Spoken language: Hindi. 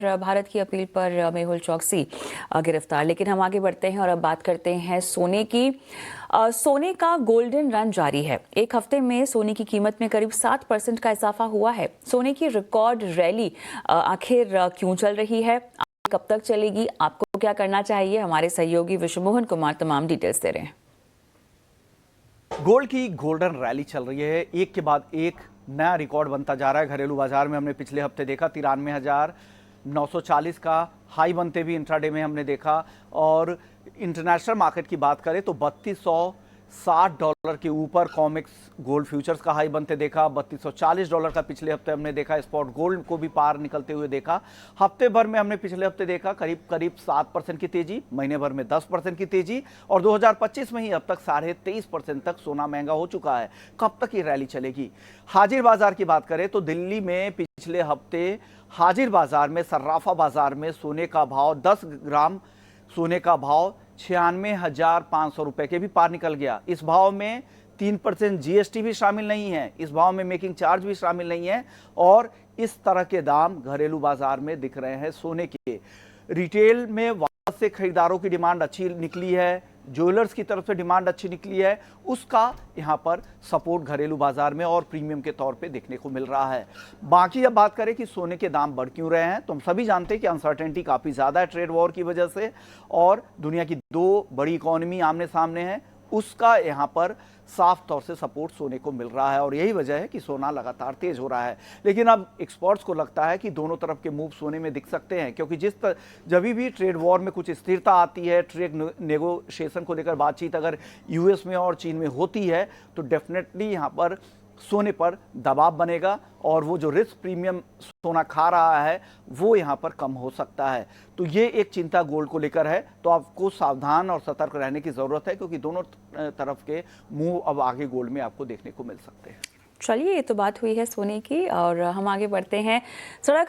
भारत की अपील पर मेहुल चौकसी गिरफ्तार। लेकिन हम आगे बढ़ते हैं और अब बात करते हैं सोने की। सोने का गोल्डन रन जारी है। एक हफ्ते में सोने की कीमत में करीब 7% का इजाफा हुआ है। सोने की रिकॉर्ड रैली आखिर क्यों चल रही है, कब तक चलेगी, आपको क्या करना चाहिए, हमारे सहयोगी विश्वमोहन कुमार तमाम डिटेल्स दे रहे हैं। गोल्ड की गोल्डन रैली चल रही है, एक के बाद एक नया रिकॉर्ड बनता जा रहा है। घरेलू बाजार में हमने पिछले हफ्ते देखा 93,940 का हाई बनते भी इंट्राडे में हमने देखा, और इंटरनेशनल मार्केट की बात करें तो $3260 के ऊपर कॉमेक्स गोल्ड फ्यूचर्स का हाई बनते देखा। $3240 का पिछले हफ्ते हमने देखा। स्पॉट गोल्ड को भी पार निकलते हुए देखा। हफ्ते भर में हमने पिछले हफ्ते देखा करीब 7% की तेजी, महीने भर में 10% की तेजी, और 2025 में ही अब तक 23.5% तक सोना महंगा हो चुका है। कब तक ये रैली चलेगी? हाजिर बाजार की बात करें तो दिल्ली में पिछले हफ्ते हाजिर बाजार में, सर्राफा बाजार में सोने का भाव 10 ग्राम सोने का भाव 96,500 रुपए के भी पार निकल गया। इस भाव में 3% जीएसटी भी शामिल नहीं है, इस भाव में मेकिंग चार्ज भी शामिल नहीं है, और इस तरह के दाम घरेलू बाजार में दिख रहे हैं सोने के। रिटेल में वापस से खरीदारों की डिमांड अच्छी निकली है, ज्वेलर्स की तरफ से डिमांड अच्छी निकली है, उसका यहां पर सपोर्ट घरेलू बाजार में और प्रीमियम के तौर पे देखने को मिल रहा है। बाकी अब बात करें कि सोने के दाम बढ़ क्यों रहे हैं, तो हम सभी जानते हैं कि अनसर्टेनिटी काफी ज्यादा है ट्रेड वॉर की वजह से, और दुनिया की दो बड़ी इकोनॉमी आमने सामने है, उसका यहां पर साफ तौर से सपोर्ट सोने को मिल रहा है, और यही वजह है कि सोना लगातार तेज हो रहा है। लेकिन अब एक्सपर्ट्स को लगता है कि दोनों तरफ के मूव सोने में दिख सकते हैं, क्योंकि जब भी ट्रेड वॉर में कुछ स्थिरता आती है, ट्रेड नेगोशिएशन को लेकर बातचीत अगर यूएस में और चीन में होती है, तो डेफिनेटली यहां पर सोने पर दबाव बनेगा, और वो जो रिस्क प्रीमियम सोना खा रहा है वो यहां पर कम हो सकता है। तो ये एक चिंता गोल्ड को लेकर है, तो आपको सावधान और सतर्क रहने की जरूरत है, क्योंकि दोनों तरफ के मूव अब आगे गोल्ड में आपको देखने को मिल सकते हैं। चलिए, ये तो बात हुई है सोने की, और हम आगे बढ़ते हैं। सड़क